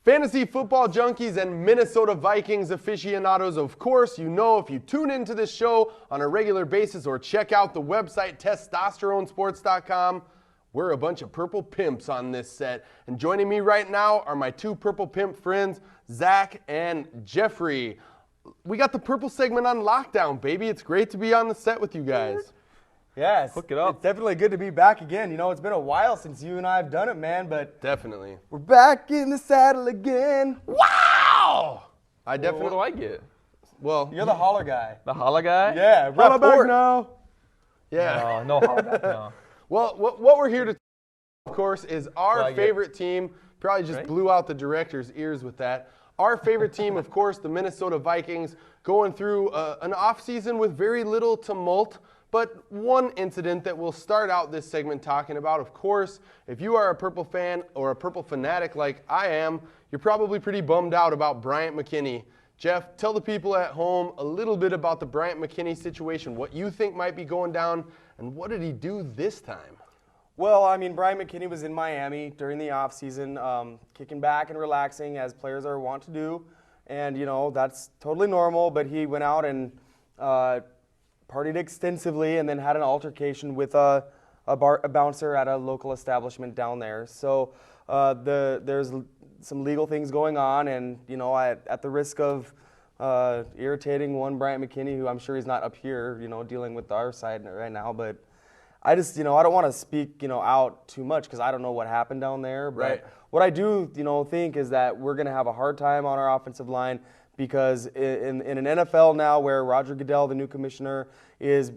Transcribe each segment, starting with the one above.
Fantasy football junkies and Minnesota Vikings aficionados, of course, you know if you tune into this show on a regular basis or check out the website testosteronesports.com, we're a bunch of purple pimps on this set. And joining me right now are my two purple pimp friends, Zach and Jeffrey. We got the purple segment on lockdown, baby. It's great to be on the set with you guys. Yes, hook it up. It's definitely good to be back again. You know, it's been a while since you and I have done it, man, but Definitely. we're back in the saddle again. Wow! I What definitely. do I get? Well, You're the holler guy. The holla guy? Yeah, holla back report. now. Yeah. No holla back now. Well, what we're here to, of course, is our Well, yeah. favorite team. Probably just Right? blew out the director's ears with that. Our favorite team, of course, the Minnesota Vikings, going through an offseason with very little tumult. But one incident that we'll start out this segment talking about, of course, if you are a Purple fan or a Purple fanatic like I am, you're probably pretty bummed out about Bryant McKinnie. Jeff, tell the people at home a little bit about the Bryant McKinnie situation, what you think might be going down, and what did he do this time? Well, I mean, Brian McKinney was in Miami during the offseason, kicking back and relaxing as players are wont to do. And, you know, that's totally normal, but he went out and partied extensively and then had an altercation with a bouncer at a local establishment down there. So there's some legal things going on, and, you know, at the risk of irritating one Bryant McKinney, who I'm sure he's not up here, you know, dealing with our side right now, but I just, you know, I don't want to speak, you know, out too much because I don't know what happened down there. But Right. what I do, you know, think is that we're going to have a hard time on our offensive line because in an NFL now where Roger Goodell, the new commissioner, is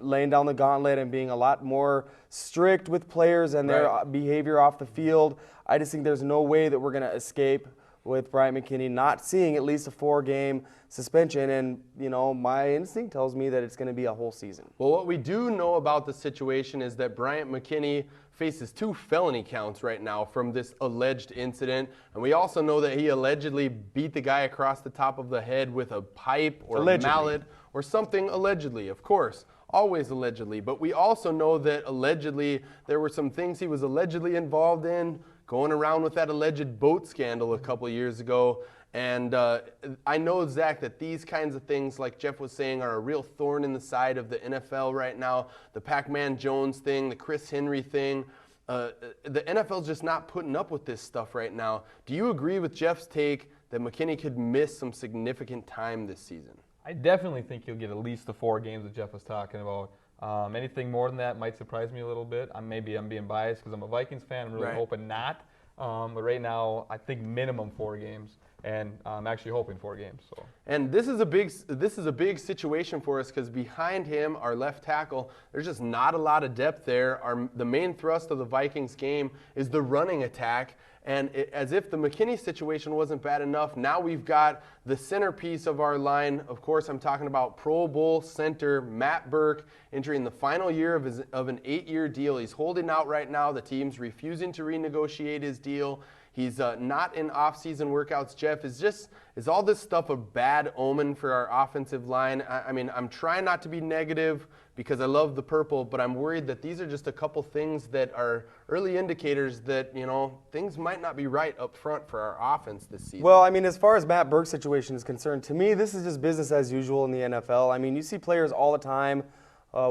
laying down the gauntlet and being a lot more strict with players and their Right. behavior off the field, I just think there's no way that we're going to escape with Bryant McKinney not seeing at least a 4-game suspension. And, you know, my instinct tells me that it's going to be a whole season. Well, what we do know about the situation is that Bryant McKinney faces 2 felony counts right now from this alleged incident. And we also know that he allegedly beat the guy across the top of the head with a pipe or Allegedly. a mallet or something allegedly, of course. Always allegedly. But we also know that allegedly there were some things he was allegedly involved in, going around with that alleged boat scandal a couple years ago. And I know, Zach, that these kinds of things, like Jeff was saying, are a real thorn in the side of the NFL right now. The Pac-Man Jones thing, the Chris Henry thing. The NFL's just not putting up with this stuff right now. Do you agree with Jeff's take that McKinney could miss some significant time this season? I definitely think he'll get at least the 4 games that Jeff was talking about. Anything more than that might surprise me a little bit. Maybe I'm being biased because I'm a Vikings fan. I'm really Right. hoping not. But right now, I think minimum 4 games, and I'm actually hoping 4 games. So. And this is a big situation for us because behind him, our left tackle, there's just not a lot of depth there. The main thrust of the Vikings game is the running attack. And as if the McKinney situation wasn't bad enough, now we've got the centerpiece of our line. Of course, I'm talking about Pro Bowl center Matt Burke entering the final year of an 8-year deal. He's holding out right now. The team's refusing to renegotiate his deal. He's not in off-season workouts. Jeff, is all this stuff a bad omen for our offensive line? I mean, I'm trying not to be negative because I love the purple, but I'm worried that these are just a couple things that are early indicators that, you know, things might not be right up front for our offense this season. Well, I mean, as far as Matt Burke's situation is concerned, to me, this is just business as usual in the NFL. I mean, you see players all the time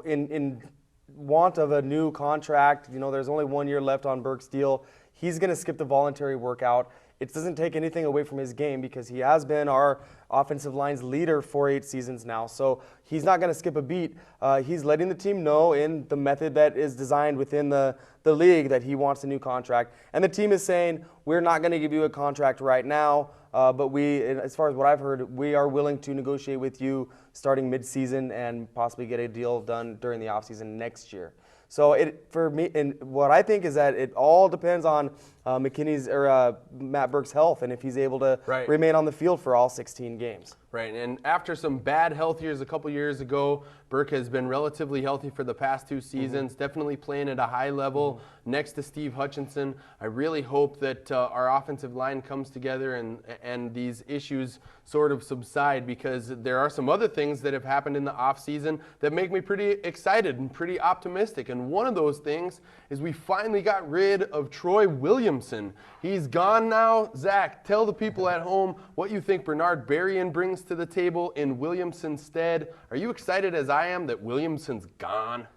in want of a new contract. You know, there's only 1 year left on Burke's deal. He's going to skip the voluntary workout. It doesn't take anything away from his game because he has been our offensive line's leader for 8 seasons now. So he's not going to skip a beat. He's letting the team know in the method that is designed within the league that he wants a new contract. And the team is saying, we're not going to give you a contract right now, but we, as far as what I've heard, we are willing to negotiate with you starting mid-season and possibly get a deal done during the offseason next year. So for me, and what I think is that it all depends on McKinney's or Matt Burke's health and if he's able to remain on the field for all 16 games. Right, and after some bad health years a couple years ago, Burke has been relatively healthy for the past 2 seasons, definitely playing at a high level next to Steve Hutchinson. I really hope that our offensive line comes together and these issues sort of subside because there are some other things that have happened in the offseason that make me pretty excited and pretty optimistic. And one of those things is we finally got rid of Troy Williamson. Williamson. He's gone now. Zach, tell the people at home what you think Bernard Berrien brings to the table in Williamson's stead. Are you excited as I am that Williamson's gone?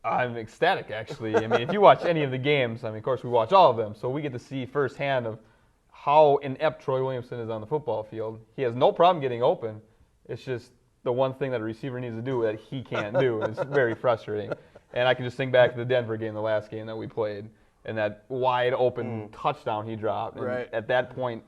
I'm ecstatic, actually. I mean, if you watch any of the games, I mean, of course, we watch all of them, so we get to see firsthand of how inept Troy Williamson is on the football field. He has no problem getting open. It's just the one thing that a receiver needs to do that he can't do, and it's very frustrating. And I can just think back to the Denver game, the last game that we played, and that wide open touchdown he dropped. And at that point,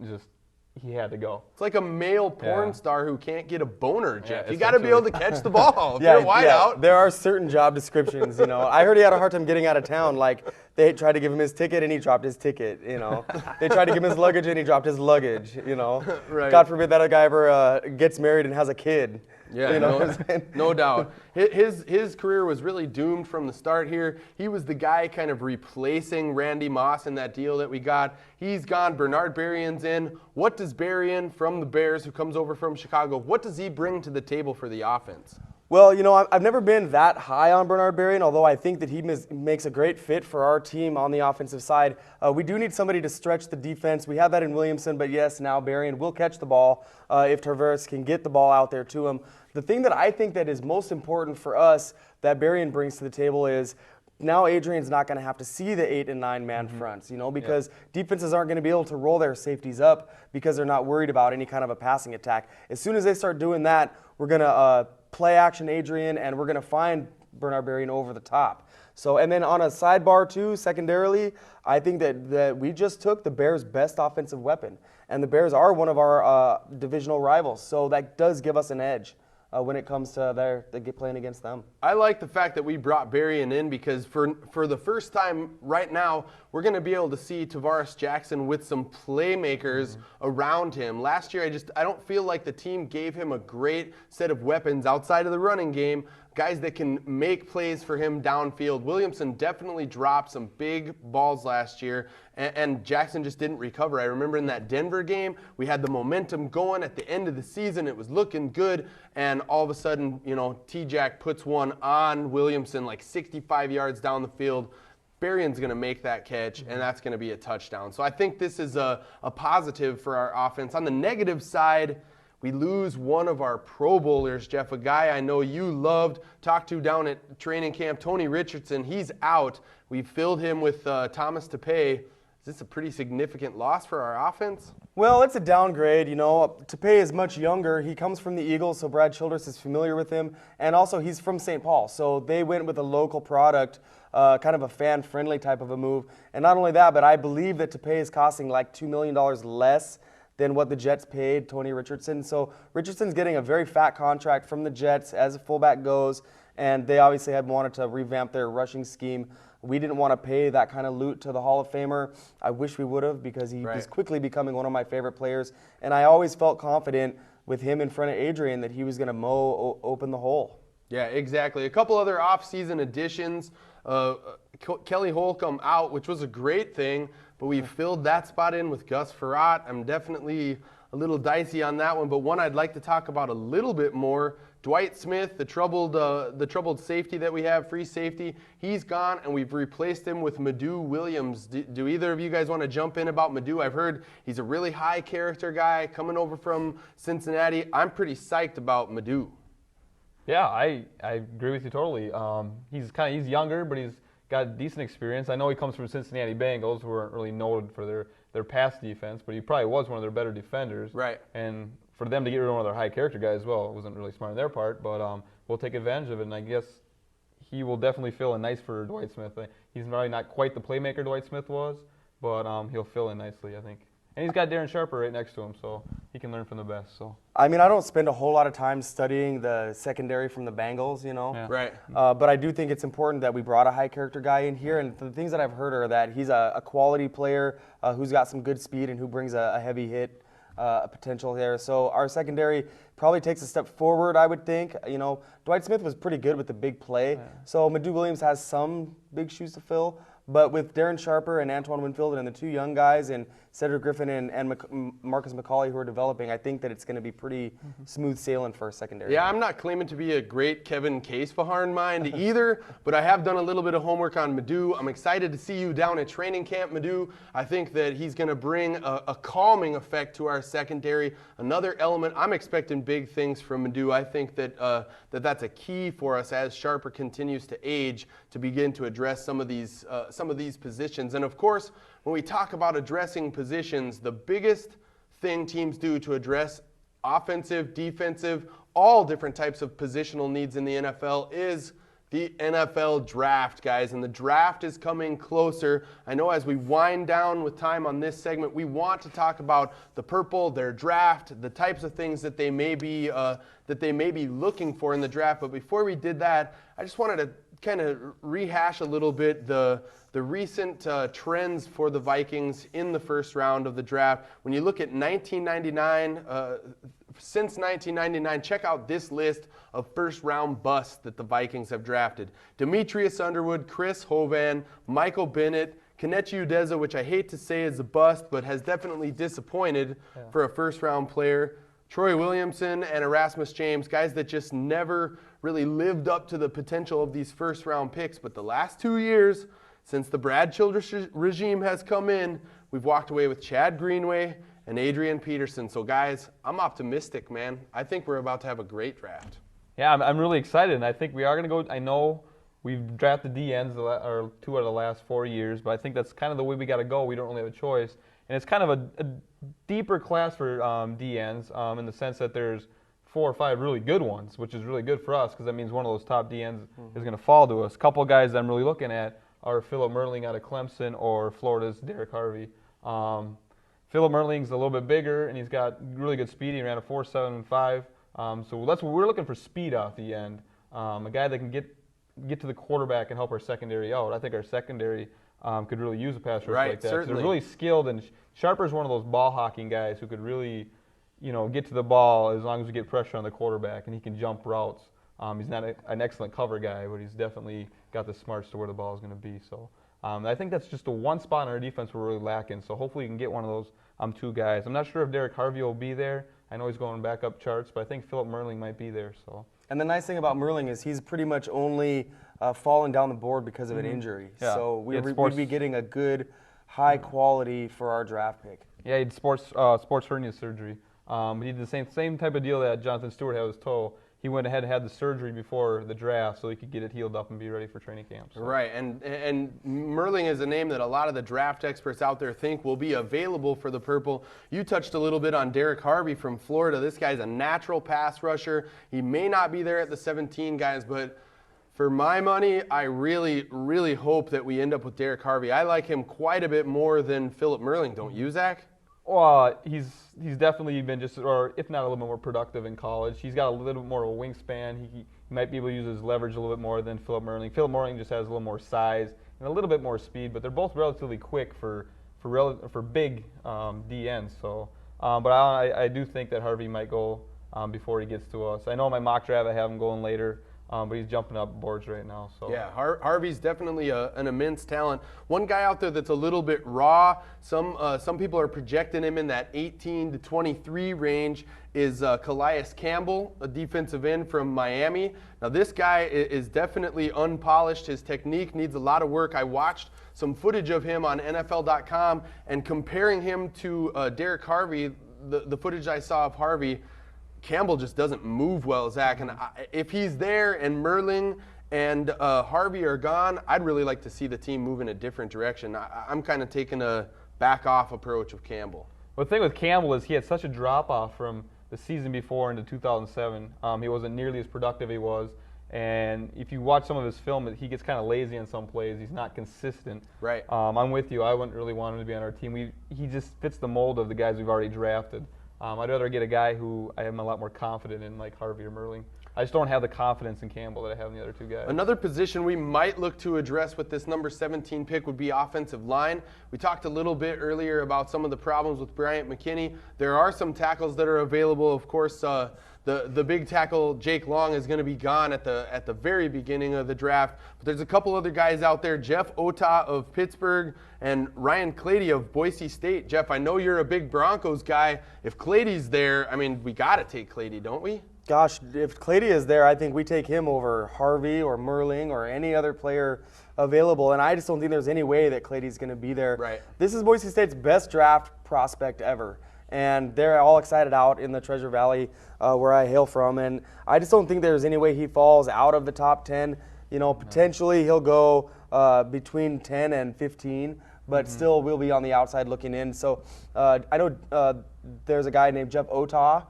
he had to go. It's like a male porn star who can't get a boner, Jeff. You got to be able to catch the ball. If Yeah, you're wide out. There are certain job descriptions, I heard he had a hard time getting out of town. Like, they tried to give him his ticket and he dropped his ticket, They tried to give him his luggage and he dropped his luggage, Right. God forbid that a guy ever gets married and has a kid. Yeah, no doubt. His career was really doomed from the start here. He was the guy kind of replacing Randy Moss in that deal that we got. He's gone. Bernard Berrien's in. What does Berrien from the Bears, who comes over from Chicago, what does he bring to the table for the offense? Well, I've never been that high on Bernard Berrien, although I think that he makes a great fit for our team on the offensive side. We do need somebody to stretch the defense. We have that in Williamson, but yes, now Berrien will catch the ball if Tavares can get the ball out there to him. The thing that I think that is most important for us that Berrien brings to the table is now Adrian's not going to have to see the 8 and 9 man fronts, because defenses aren't going to be able to roll their safeties up because they're not worried about any kind of a passing attack. As soon as they start doing that, we're going to play action Adrian, and we're going to find Bernard Berrien over the top. So, and then on a sidebar too, secondarily, I think that we just took the Bears' best offensive weapon, and the Bears are one of our divisional rivals, so that does give us an edge when it comes to playing against them. I like the fact that we brought Berrien in because for the first time right now, we're going to be able to see Tavares Jackson with some playmakers around him. Last year, I don't feel like the team gave him a great set of weapons outside of the running game, guys that can make plays for him downfield. Williamson definitely dropped some big balls last year, and Jackson just didn't recover. I remember in that Denver game, we had the momentum going at the end of the season. It was looking good, and all of a sudden, T-Jack puts one on Williamson like 65 yards down the field. Berrien's going to make that catch, and that's going to be a touchdown. So I think this is a positive for our offense. On the negative side, we lose one of our Pro Bowlers, Jeff, a guy I know you loved, talked to down at training camp, Tony Richardson. He's out. We filled him with Thomas Tepe. Is this a pretty significant loss for our offense? Well, it's a downgrade. Tepe is much younger. He comes from the Eagles, so Brad Childress is familiar with him. And also, he's from St. Paul, so they went with a local product, kind of a fan-friendly type of a move. And not only that, but I believe that Tepe is costing like $2 million less than what the Jets paid Tony Richardson. So Richardson's getting a very fat contract from the Jets as a fullback goes, and they obviously had wanted to revamp their rushing scheme. We didn't want to pay that kind of loot to the Hall of Famer. I wish we would have, because he is quickly becoming one of my favorite players, and I always felt confident with him in front of Adrian that he was going to open the hole. Yeah, exactly. A couple other off-season additions. Kelly Holcomb out, which was a great thing, but we filled that spot in with Gus Frerotte. I'm definitely a little dicey on that one, but one I'd like to talk about a little bit more. Dwight Smith, the troubled safety that we have, free safety, he's gone, and we've replaced him with Madu Williams. Do either of you guys want to jump in about Madu? I've heard he's a really high character guy coming over from Cincinnati. I'm pretty psyched about Madu. Yeah, I agree with you totally. He's younger, but he's got decent experience. I know he comes from Cincinnati Bengals, who weren't really noted for their pass defense, but he probably was one of their better defenders. Right. And for them to get rid of one of their high character guys, well, it wasn't really smart on their part, but we'll take advantage of it, and I guess he will definitely fill in nice for Dwight Smith. He's probably not quite the playmaker Dwight Smith was, but he'll fill in nicely, I think. And he's got Darren Sharper right next to him, so he can learn from the best. So I mean, I don't spend a whole lot of time studying the secondary from the Bengals, Yeah. Right. But I do think it's important that we brought a high character guy in here. And the things that I've heard are that he's a quality player who's got some good speed and who brings a heavy hit potential there. So our secondary probably takes a step forward, I would think. Dwight Smith was pretty good with the big play. Yeah. So Madu Williams has some big shoes to fill. But with Darren Sharper and Antoine Winfield and the two young guys and Cedric Griffin and Marcus McCauley who are developing, I think that it's going to be pretty smooth sailing for a secondary. Yeah, I'm not claiming to be a great Kevin Case-Faharn mind either, but I have done a little bit of homework on Madu. I'm excited to see you down at training camp, Madu. I think that he's going to bring a calming effect to our secondary. Another element, I'm expecting big things from Madu. I think that that's a key for us as Sharper continues to age to begin to address some of these positions. And of course, when we talk about addressing positions, the biggest thing teams do to address offensive, defensive, all different types of positional needs in the NFL is the NFL draft, guys. And the draft is coming closer. I know as we wind down with time on this segment, we want to talk about the Purple, their draft, the types of things that they may be looking for in the draft. But before we did that, I just wanted to kind of rehash a little bit the recent trends for the Vikings in the first round of the draft. When you look at 1999, since 1999, check out this list of first-round busts that the Vikings have drafted. Demetrius Underwood, Chris Hovan, Michael Bennett, Kelechi Udeze, which I hate to say is a bust, but has definitely disappointed for a first-round player. Troy Williamson and Erasmus James, guys that just never really lived up to the potential of these first-round picks. But the last 2 years, since the Brad Childress regime has come in, we've walked away with Chad Greenway and Adrian Peterson. So, guys, I'm optimistic, man. I think we're about to have a great draft. Yeah, I'm really excited, and I think we are going to go. I know we've drafted DNs or 2 out of the last 4 years, but I think that's kind of the way we got to go. We don't really have a choice. And it's kind of a deeper class for DNs in the sense that there's 4 or 5 really good ones, which is really good for us because that means one of those top DNs is going to fall to us. A couple of guys that I'm really looking at are Philip Merling out of Clemson or Florida's Derek Harvey. Philip Merling's a little bit bigger, and he's got really good speed. He ran a 4.75. So that's what we're looking for, speed off the end. A guy that can get to the quarterback and help our secondary out. I think our secondary could really use a pass rush like that. Certainly. They're really skilled, and Sharper's one of those ball hawking guys who could really, get to the ball as long as we get pressure on the quarterback, and he can jump routes. He's not an excellent cover guy, but he's definitely got the smarts to where the ball is going to be. So I think that's just the one spot in our defense we're really lacking. So hopefully we can get one of those 2 guys. I'm not sure if Derek Harvey will be there. I know he's going back up charts, but I think Philip Merling might be there. So. And the nice thing about Merling is he's pretty much only fallen down the board because of an injury. Yeah. So we'd be getting a good, high quality for our draft pick. Yeah, he had sports hernia surgery. He did the same type of deal that Jonathan Stewart had with his toe. He went ahead and had the surgery before the draft so he could get it healed up and be ready for training camp. So. Right, and Merling is a name that a lot of the draft experts out there think will be available for the Purple. You touched a little bit on Derek Harvey from Florida. This guy's a natural pass rusher. He may not be there at the 17, guys, but for my money, I really, really hope that we end up with Derek Harvey. I like him quite a bit more than Philip Merling, don't you, Zach? Well, he's definitely been just, or if not a little bit more productive in college. He's got a little bit more of a wingspan. He might be able to use his leverage a little bit more than Philip Merling. Philip Merling just has a little more size and a little bit more speed, but they're both relatively quick for big DNs. So, but I do think that Harvey might go before he gets to us. I know in my mock draft I have him going later. But he's jumping up boards right now. So yeah, Harvey's definitely an immense talent. One guy out there that's a little bit raw. Some people are projecting him in that 18 to 23 range. Is Calais Campbell, a defensive end from Miami. Now this guy is definitely unpolished. His technique needs a lot of work. I watched some footage of him on NFL.com and comparing him to Derek Harvey. The footage I saw of Harvey. Campbell just doesn't move well, Zach. And if he's there and Merling and Harvey are gone, I'd really like to see the team move in a different direction. I'm kind of taking a back-off approach with Campbell. Well, the thing with Campbell is he had such a drop-off from the season before into 2007. He wasn't nearly as productive he was. And if you watch some of his film, he gets kind of lazy on some plays. He's not consistent. Right. I'm with you. I wouldn't really want him to be on our team. He just fits the mold of the guys we've already drafted. I'd rather get a guy who I am a lot more confident in, like Harvey or Merling. I just don't have the confidence in Campbell that I have in the other 2 guys. Another position we might look to address with this number 17 pick would be offensive line. We talked a little bit earlier about some of the problems with Bryant McKinney. There are some tackles that are available. Of course, the the big tackle Jake Long is going to be gone at the very beginning of the draft. But there's a couple other guys out there, Jeff Ota of Pittsburgh and Ryan Clady of Boise State. Jeff, I know you're a big Broncos guy. If Clady's there, I mean, we got to take Clady, don't we? Gosh, if Clady is there, I think we take him over Harvey or Merling or any other player available, and I just don't think there's any way that Clady's going to be there. Right. This is Boise State's best draft prospect ever, and they're all excited out in the Treasure Valley where I hail from, and I just don't think there's any way he falls out of the top 10. You know, potentially he'll go between 10 and 15, but still we'll be on the outside looking in. So I know there's a guy named Jeff Ota,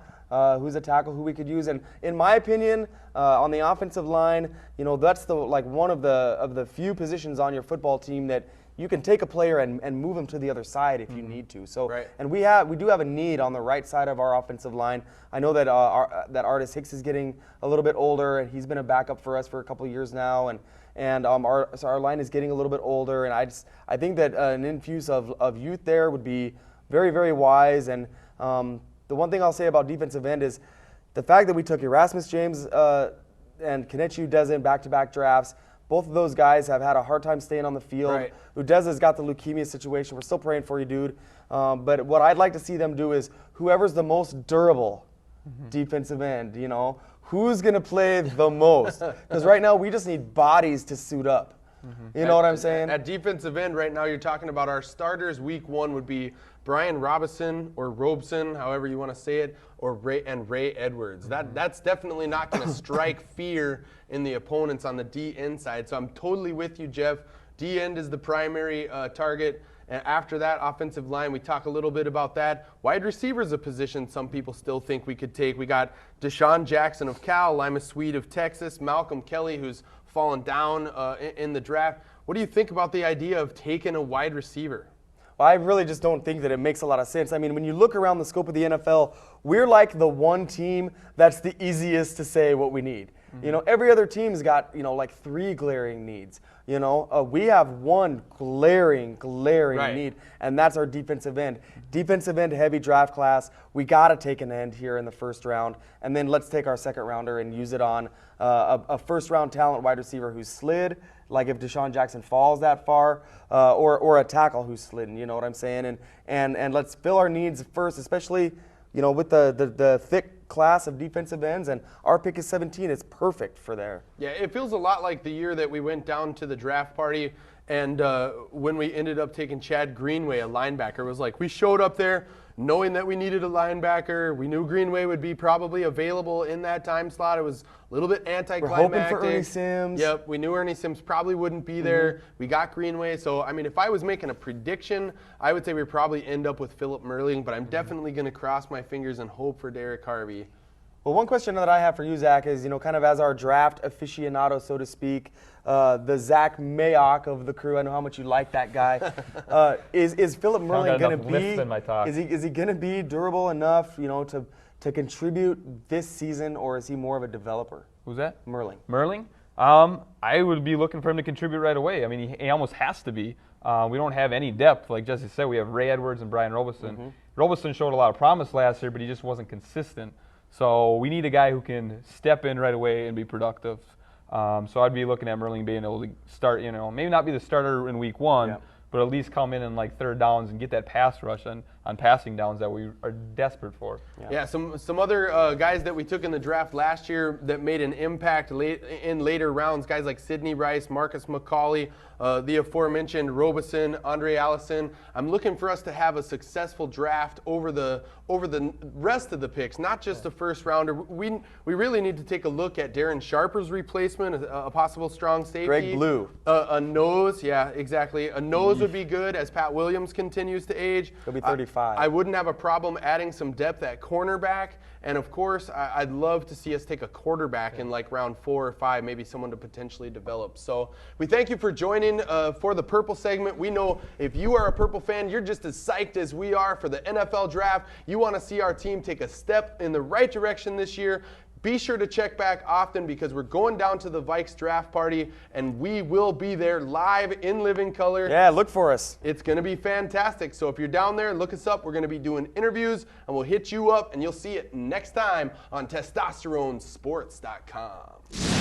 who's a tackle who we could use, and in my opinion, on the offensive line, you know, that's one of the few positions on your football team that you can take a player and move him to the other side if you need to. So, Right. and we do have a need on the right side of our offensive line. I know that that Artis Hicks is getting a little bit older, and he's been a backup for us for a couple of years now, and our line is getting a little bit older, and I think that an infuse of youth there would be very, very wise. And the one thing I'll say about defensive end is the fact that we took Erasmus James and Kenichi Udeze in back-to-back drafts. Both of those guys have had a hard time staying on the field. Right. Udeze's got the leukemia situation. We're still praying for you, dude. But what I'd like to see them do is whoever's the most durable defensive end, you know, who's going to play the most? Because right now we just need bodies to suit up. You know what I'm saying? At defensive end right now, you're talking about our starters week 1 would be Brian Robison or Robeson, however you want to say it, or Ray Edwards. That's definitely not going to strike fear in the opponents on the D end side. So I'm totally with you, Jeff. D end is the primary target. And after that, offensive line, we talk a little bit about that. Wide receiver is a position some people still think we could take. We got Deshaun Jackson of Cal, Lima Swede of Texas, Malcolm Kelly, who's fallen down in the draft. What do you think about the idea of taking a wide receiver? Well, I really just don't think that it makes a lot of sense. I mean, when you look around the scope of the NFL, we're like the one team that's the easiest to say what we need. You know, every other team's got, you know, like 3 glaring needs. You know, we have one glaring Right. need, and that's our defensive end. Defensive end heavy draft class. We got to take an end here in the first round, and then let's take our second rounder and use it on a first round talent wide receiver who's slid, like if Deshaun Jackson falls that far, or a tackle who's slidden. You know what I'm saying? And let's fill our needs first, especially, you know, with the thick class of defensive ends, and our pick is 17. It's perfect for there. Yeah, it feels a lot like the year that we went down to the draft party, and when we ended up taking Chad Greenway, a linebacker. It was like we showed up there knowing that we needed a linebacker. We knew Greenway would be probably available in that time slot. It was a little bit anticlimactic. We're hoping for Ernie Sims. Yep, we knew Ernie Sims probably wouldn't be there. We got Greenway. So, I mean, if I was making a prediction, I would say we'd probably end up with Philip Merling, but I'm definitely going to cross my fingers and hope for Derek Harvey. Well, one question that I have for you, Zach, is, you know, kind of as our draft aficionado, so to speak, the Zach Mayock of the crew. I know how much you like that guy. Is Philip Merling going to be? Is he going to be durable enough, you know, to contribute this season, or is he more of a developer? Who's that? Merling. Merling? I would be looking for him to contribute right away. I mean, he almost has to be. We don't have any depth. Like Jesse said, we have Ray Edwards and Brian Robeson. Robeson showed a lot of promise last year, but he just wasn't consistent. So we need a guy who can step in right away and be productive. So I'd be looking at Merling being able to start, you know, maybe not be the starter in week 1, but at least come in like third downs and get that pass rush on passing downs that we are desperate for. Yeah, some other guys that we took in the draft last year that made an impact in later rounds, guys like Sidney Rice, Marcus McCauley, the aforementioned Robeson, Andre Allison. I'm looking for us to have a successful draft over the rest of the picks, not just the first rounder. We really need to take a look at Darren Sharper's replacement, a possible strong safety. Greg Blue. A nose, yeah, exactly. A nose would be good as Pat Williams continues to age. He'll be 35. I wouldn't have a problem adding some depth at cornerback. And of course, I'd love to see us take a quarterback in like round 4 or 5, maybe someone to potentially develop. So we thank you for joining for the Purple segment. We know if you are a Purple fan, you're just as psyched as we are for the NFL draft. You want to see our team take a step in the right direction this year. Be sure to check back often because we're going down to the Vikes draft party, and we will be there live in living color. Yeah, look for us. It's going to be fantastic. So if you're down there, look us up. We're going to be doing interviews, and we'll hit you up, and you'll see it next time on TestosteroneSports.com.